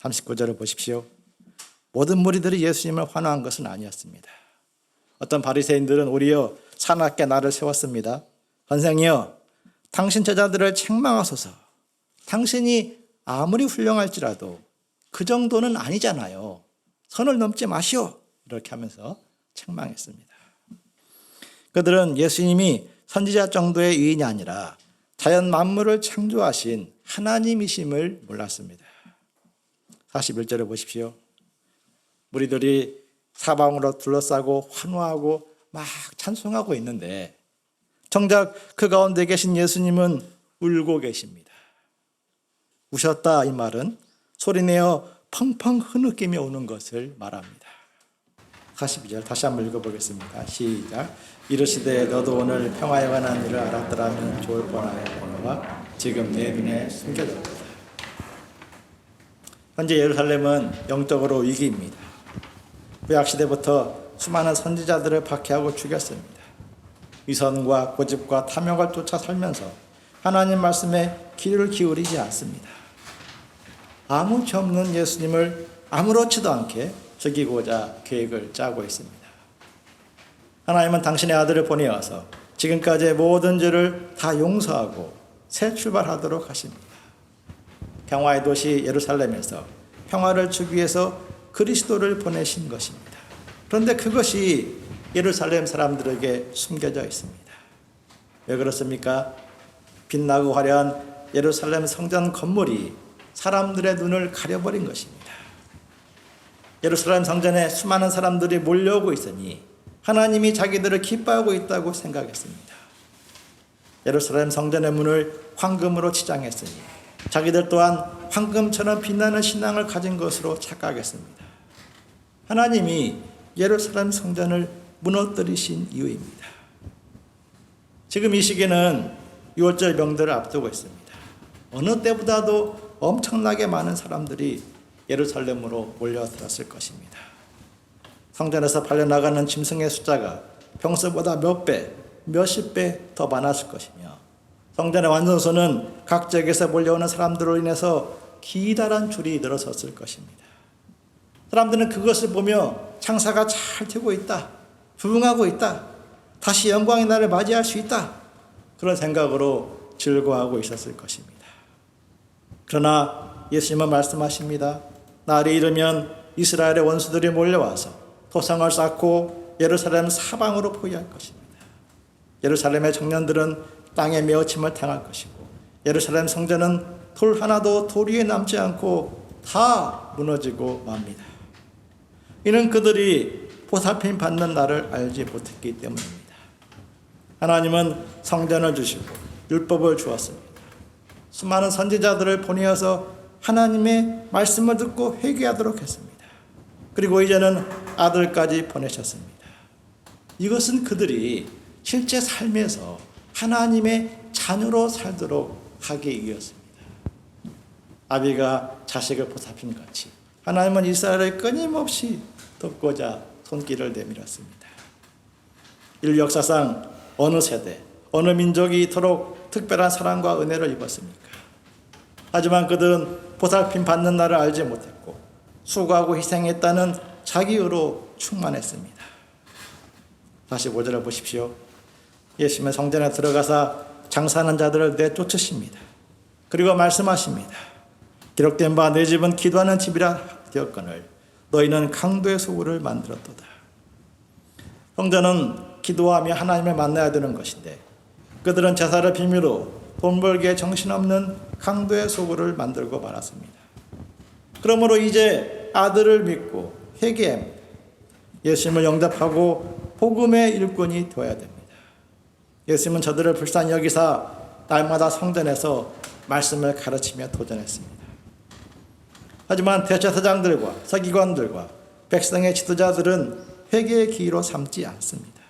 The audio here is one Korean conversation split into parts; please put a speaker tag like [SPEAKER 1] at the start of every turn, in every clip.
[SPEAKER 1] 39절을 보십시오. 모든 무리들이 예수님을 환호한 것은 아니었습니다. 어떤 바리새인들은 오히려 사납게 나를 세웠습니다. 선생이여, 당신 제자들을 책망하소서. 당신이 아무리 훌륭할지라도 그 정도는 아니잖아요. 선을 넘지 마시오. 이렇게 하면서 책망했습니다. 그들은 예수님이 선지자 정도의 의인이 아니라 자연 만물을 창조하신 하나님이심을 몰랐습니다. 41절을 보십시오. 무리들이 사방으로 둘러싸고 환호하고 막 찬송하고 있는데 정작 그 가운데 계신 예수님은 울고 계십니다. 우셨다 이 말은 소리내어 펑펑 흐느끼며 우는 것을 말합니다. 42절 다시 한번 읽어보겠습니다. 시작. 이르시되 너도 오늘 평화에 관한 일을 알았더라면 좋을 뻔하였거니와 지금 내 눈에 숨겨졌다. 현재 예루살렘은 영적으로 위기입니다. 구약시대부터 수많은 선지자들을 박해하고 죽였습니다. 위선과 고집과 탐욕을 쫓아 살면서 하나님 말씀에 귀를 기울이지 않습니다. 아무 죄 없는 예수님을 아무렇지도 않게 죽이고자 계획을 짜고 있습니다. 하나님은 당신의 아들을 보내어서 지금까지의 모든 죄를 다 용서하고 새 출발하도록 하십니다. 평화의 도시 예루살렘에서 평화를 주기 위해서 그리스도를 보내신 것입니다. 그런데 그것이 예루살렘 사람들에게 숨겨져 있습니다. 왜 그렇습니까? 빛나고 화려한 예루살렘 성전 건물이 사람들의 눈을 가려버린 것입니다. 예루살렘 성전에 수많은 사람들이 몰려오고 있으니 하나님이 자기들을 기뻐하고 있다고 생각했습니다. 예루살렘 성전의 문을 황금으로 치장했으니 자기들 또한 황금처럼 빛나는 신앙을 가진 것으로 착각했습니다. 하나님이 예루살렘 성전을 무너뜨리신 이유입니다. 지금 이 시기는 6월절 명절을 앞두고 있습니다. 어느 때보다도 엄청나게 많은 사람들이 예루살렘으로 몰려들었을 것입니다. 성전에서 팔려나가는 짐승의 숫자가 평소보다 몇 배, 몇십 배 더 많았을 것이며 성전의 완전소는 각 지역에서 몰려오는 사람들로 인해서 기다란 줄이 늘어섰을 것입니다. 사람들은 그것을 보며 창사가 잘 되고 있다, 부흥하고 있다, 다시 영광의 날을 맞이할 수 있다, 그런 생각으로 즐거워하고 있었을 것입니다. 그러나 예수님은 말씀하십니다. 날이 이르면 이스라엘의 원수들이 몰려와서 토성을 쌓고 예루살렘 사방으로 포위할 것입니다. 예루살렘의 청년들은 땅에 메어침을 당할 것이고 예루살렘 성전은 돌 하나도 돌 위에 남지 않고 다 무너지고 맙니다. 이는 그들이 보살핌 받는 날을 알지 못했기 때문입니다. 하나님은 성전을 주시고 율법을 주었습니다. 수많은 선지자들을 보내어서 하나님의 말씀을 듣고 회개하도록 했습니다. 그리고 이제는 아들까지 보내셨습니다. 이것은 그들이 실제 삶에서 하나님의 자녀로 살도록 하기 위해서입니다. 아비가 자식을 보살핌 같이 하나님은 이스라엘을 끊임없이 돕고자 손길을 내밀었습니다. 인류 역사상 어느 세대, 어느 민족이 이토록 특별한 사랑과 은혜를 입었습니까? 하지만 그들은 보살핌 받는 날을 알지 못했고 수고하고 희생했다는 자기의로 충만했습니다. 45절을 보십시오. 예수님은 성전에 들어가사 장사하는 자들을 내쫓으십니다. 그리고 말씀하십니다. 기록된 바 내 집은 기도하는 집이라 되었거늘 너희는 강도의 소굴을 만들었도다. 성전은 기도하며 하나님을 만나야 되는 것인데 그들은 제사를 비밀로 돈 벌기에 정신없는 강도의 소굴을 만들고 말았습니다. 그러므로 이제 아들을 믿고 회개합니다. 예수님을 영접하고 복음의 일꾼이 되어야 됩니다. 예수님은 저들을 불쌍히 여기사 날마다 성전에서 말씀을 가르치며 도전했습니다. 하지만 대제사장들과 서기관들과 백성의 지도자들은 회개의 기회로 삼지 않습니다.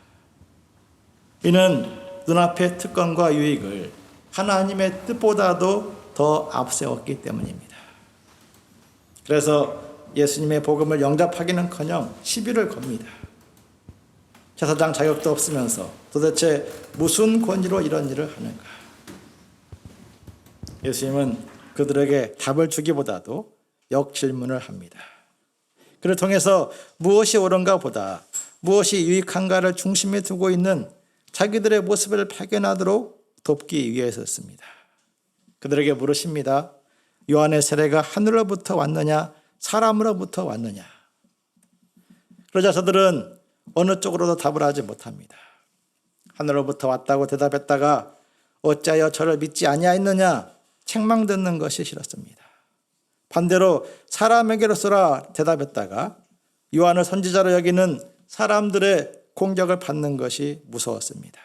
[SPEAKER 1] 이는 눈앞의 특권과 유익을 하나님의 뜻보다도 더 앞세웠기 때문입니다. 그래서 예수님의 복음을 영접하기는커녕 시비를 겁니다. 제사장 자격도 없으면서 도대체 무슨 권위로 이런 일을 하는가? 예수님은 그들에게 답을 주기보다도 역질문을 합니다. 그를 통해서 무엇이 옳은가 보다 무엇이 유익한가를 중심에 두고 있는 자기들의 모습을 발견하도록 돕기 위해서였습니다. 그들에게 물으십니다. 요한의 세례가 하늘로부터 왔느냐 사람으로부터 왔느냐. 그러자 저들은 어느 쪽으로도 답을 하지 못합니다. 하늘로부터 왔다고 대답했다가 어찌하여 저를 믿지 아니하였느냐 책망듣는 것이 싫었습니다. 반대로 사람에게로서라 대답했다가 요한을 선지자로 여기는 사람들의 공격을 받는 것이 무서웠습니다.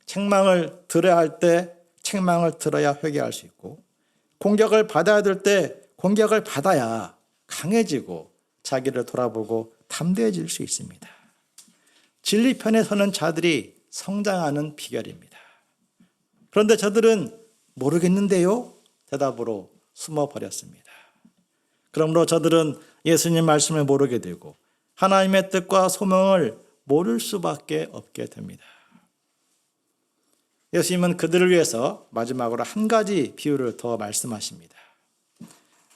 [SPEAKER 1] 책망을 들어야 할 때 책망을 들어야 회개할 수 있고 공격을 받아야 될 때 공격을 받아야 강해지고 자기를 돌아보고 담대해질 수 있습니다. 진리편에 서는 자들이 성장하는 비결입니다. 그런데 저들은 모르겠는데요? 대답으로 숨어버렸습니다. 그러므로 저들은 예수님 말씀을 모르게 되고 하나님의 뜻과 소명을 모를 수밖에 없게 됩니다. 예수님은 그들을 위해서 마지막으로 한 가지 비유를 더 말씀하십니다.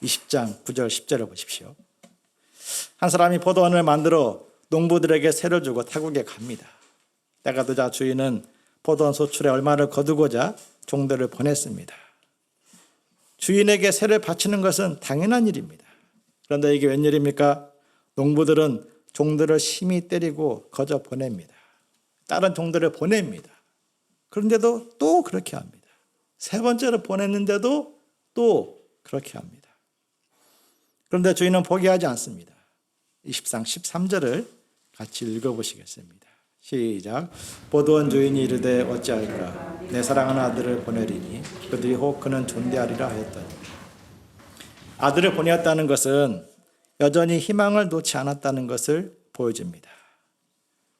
[SPEAKER 1] 20장 9절 10절을 보십시오. 한 사람이 포도원을 만들어 농부들에게 세를 주고 타국에 갑니다. 때가 되자 주인은 포도원 소출에 얼마를 거두고자 종들을 보냈습니다. 주인에게 세를 바치는 것은 당연한 일입니다. 그런데 이게 웬일입니까? 농부들은 종들을 심히 때리고 거저 보냅니다. 다른 종들을 보냅니다. 그런데도 또 그렇게 합니다. 세 번째로 보냈는데도 또 그렇게 합니다. 그런데 주인은 포기하지 않습니다. 20장 13절을 같이 읽어보시겠습니다. 시작. 포도원 주인이 이르되 어찌할까 내 사랑하는 아들을 보내리니 그들이 혹 그는 존대하리라 하였더니. 아들을 보내었다는 것은 여전히 희망을 놓지 않았다는 것을 보여줍니다.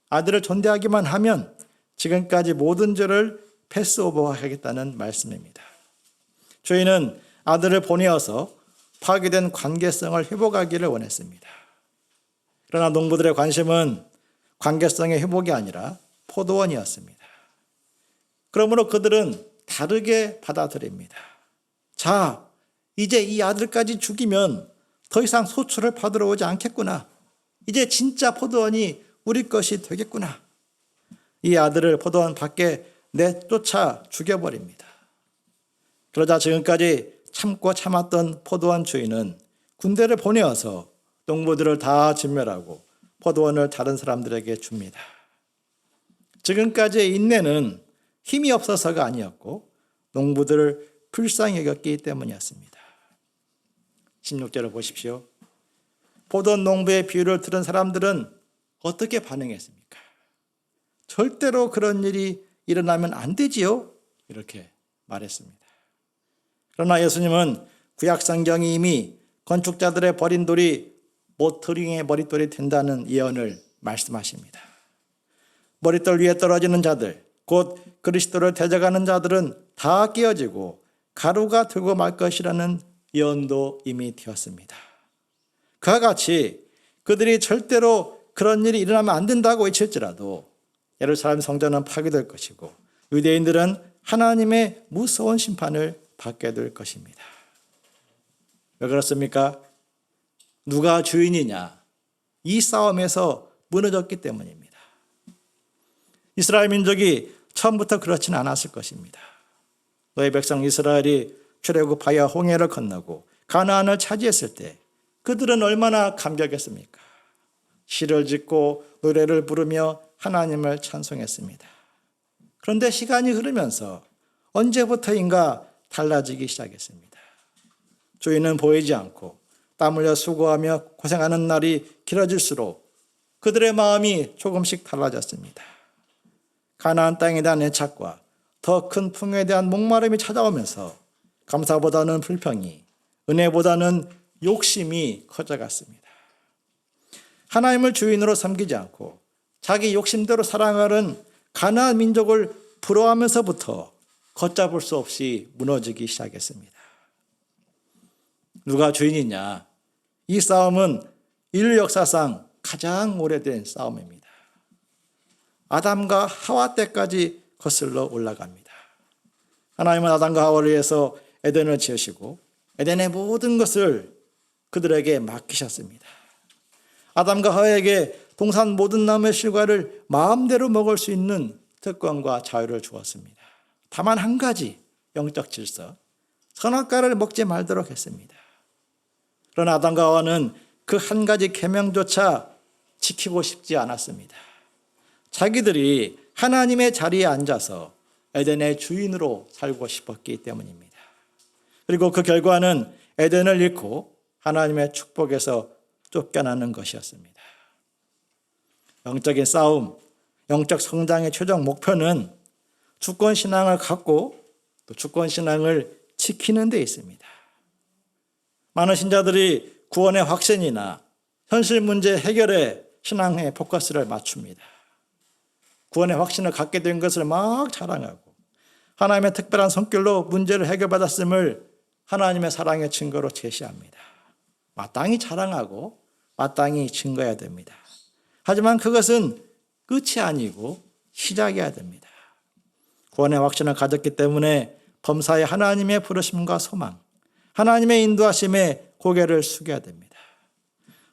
[SPEAKER 1] 아들을 존대하기만 하면 지금까지 모든 죄를 패스오버하겠다는 말씀입니다. 주인은 아들을 보내어서 파괴된 관계성을 회복하기를 원했습니다. 그러나 농부들의 관심은 관계성의 회복이 아니라 포도원이었습니다. 그러므로 그들은 다르게 받아들입니다. 자, 이제 이 아들까지 죽이면 더 이상 소출을 받으러 오지 않겠구나. 이제 진짜 포도원이 우리 것이 되겠구나. 이 아들을 포도원 밖에 내쫓아 죽여버립니다. 그러자 지금까지 참고 참았던 포도원 주인은 군대를 보내어서 농부들을 다 진멸하고 포도원을 다른 사람들에게 줍니다. 지금까지의 인내는 힘이 없어서가 아니었고 농부들을 불쌍히 여겼기 때문이었습니다. 16절을 보십시오. 포도원 농부의 비유를 들은 사람들은 어떻게 반응했습니까? 절대로 그런 일이 일어나면 안 되지요. 이렇게 말했습니다. 그러나 예수님은 구약 성경이 이미 건축자들의 버린 돌이 모터링의 머릿돌이 된다는 예언을 말씀하십니다. 머릿돌 위에 떨어지는 자들, 곧 그리스도를 대적하는 자들은 다 깨어지고 가루가 되고 말 것이라는 예언도 이미 되었습니다. 그와 같이 그들이 절대로 그런 일이 일어나면 안 된다고 외칠지라도 예루살렘 성전은 파괴될 것이고 유대인들은 하나님의 무서운 심판을 받게 될 것입니다. 왜 그렇습니까? 누가 주인이냐? 이 싸움에서 무너졌기 때문입니다. 이스라엘 민족이 처음부터 그렇지는 않았을 것입니다. 너의 백성 이스라엘이 출애굽하여 홍해를 건너고 가나안을 차지했을 때 그들은 얼마나 감격했습니까? 시를 짓고 노래를 부르며 하나님을 찬송했습니다. 그런데 시간이 흐르면서 언제부터인가 달라지기 시작했습니다. 주인은 보이지 않고 땀 흘려 수고하며 고생하는 날이 길어질수록 그들의 마음이 조금씩 달라졌습니다. 가나안 땅에 대한 애착과 더 큰 풍요에 대한 목마름이 찾아오면서 감사보다는 불평이, 은혜보다는 욕심이 커져갔습니다. 하나님을 주인으로 섬기지 않고 자기 욕심대로 살아가는 가나안 민족을 부러워하면서부터 걷잡을 수 없이 무너지기 시작했습니다. 누가 주인이냐? 이 싸움은 인류 역사상 가장 오래된 싸움입니다. 아담과 하와 때까지 거슬러 올라갑니다. 하나님은 아담과 하와를 위해서 에덴을 지으시고 에덴의 모든 것을 그들에게 맡기셨습니다. 아담과 하와에게 동산 모든 나무의 실과를 마음대로 먹을 수 있는 특권과 자유를 주었습니다. 다만 한 가지 영적 질서, 선악과를 먹지 말도록 했습니다. 그러나 아담과 하와는 그 한 가지 계명조차 지키고 싶지 않았습니다. 자기들이 하나님의 자리에 앉아서 에덴의 주인으로 살고 싶었기 때문입니다. 그리고 그 결과는 에덴을 잃고 하나님의 축복에서 쫓겨나는 것이었습니다. 영적인 싸움, 영적 성장의 최종 목표는 주권신앙을 갖고 또 주권신앙을 지키는 데 있습니다. 많은 신자들이 구원의 확신이나 현실 문제 해결에 신앙의 포커스를 맞춥니다. 구원의 확신을 갖게 된 것을 막 자랑하고 하나님의 특별한 손길로 문제를 해결받았음을 하나님의 사랑의 증거로 제시합니다. 마땅히 자랑하고 마땅히 증거해야 됩니다. 하지만 그것은 끝이 아니고 시작이어야 됩니다. 구원의 확신을 가졌기 때문에 범사에 하나님의 부르심과 소망, 하나님의 인도하심에 고개를 숙여야 됩니다.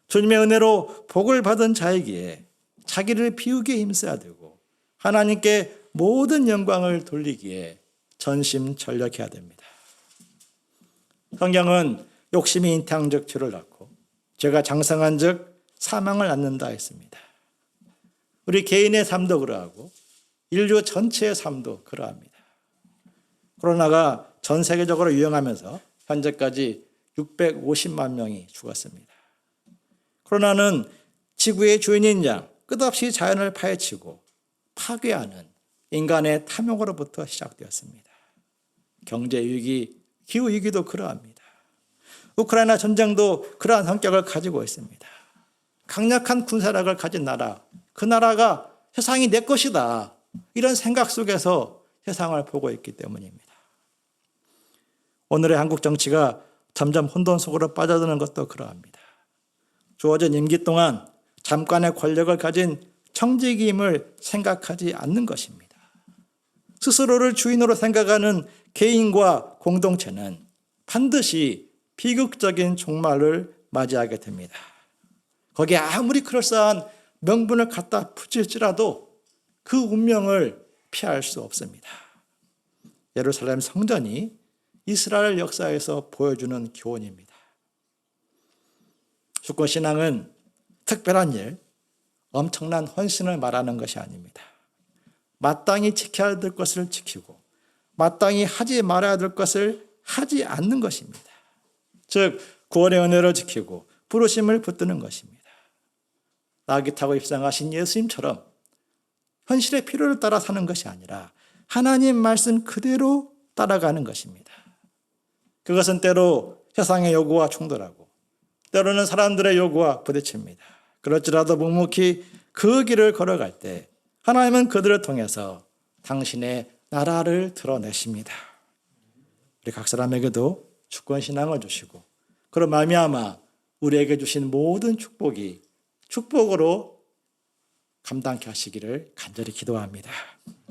[SPEAKER 1] 주님의 은혜로 복을 받은 자이기에 자기를 비우기에 힘써야 되고 하나님께 모든 영광을 돌리기에 전심전력해야 됩니다. 성경은 욕심이 잉태한 즉 죄를 낳고 죄가 장성한 즉 사망을 낳는다 했습니다. 우리 개인의 삶도 그러하고 인류 전체의 삶도 그러합니다. 코로나가 전 세계적으로 유행하면서 현재까지 650만 명이 죽었습니다. 코로나는 지구의 주인인 양 끝없이 자연을 파헤치고 파괴하는 인간의 탐욕으로부터 시작되었습니다. 경제 위기, 기후 위기도 그러합니다. 우크라이나 전쟁도 그러한 성격을 가지고 있습니다. 강력한 군사력을 가진 나라, 그 나라가 세상이 내 것이다. 이런 생각 속에서 세상을 보고 있기 때문입니다. 오늘의 한국 정치가 점점 혼돈 속으로 빠져드는 것도 그러합니다. 주어진 임기 동안 잠깐의 권력을 가진 청지기임을 생각하지 않는 것입니다. 스스로를 주인으로 생각하는 개인과 공동체는 반드시 비극적인 종말을 맞이하게 됩니다. 거기에 아무리 그럴싸한 명분을 갖다 붙일지라도 그 운명을 피할 수 없습니다. 예루살렘 성전이 이스라엘 역사에서 보여주는 교훈입니다. 주권신앙은 특별한 일, 엄청난 헌신을 말하는 것이 아닙니다. 마땅히 지켜야 될 것을 지키고 마땅히 하지 말아야 될 것을 하지 않는 것입니다. 즉 구원의 은혜를 지키고 부르심을 붙드는 것입니다. 나귀 타고 입상하신 예수님처럼 현실의 필요를 따라 사는 것이 아니라 하나님 말씀 그대로 따라가는 것입니다. 그것은 때로 세상의 요구와 충돌하고 때로는 사람들의 요구와 부딪힙니다. 그럴지라도 묵묵히 그 길을 걸어갈 때 하나님은 그들을 통해서 당신의 나라를 드러내십니다. 우리 각 사람에게도 주권신앙을 주시고 그런 말미암아 우리에게 주신 모든 축복이 축복으로 감당케 하시기를 간절히 기도합니다.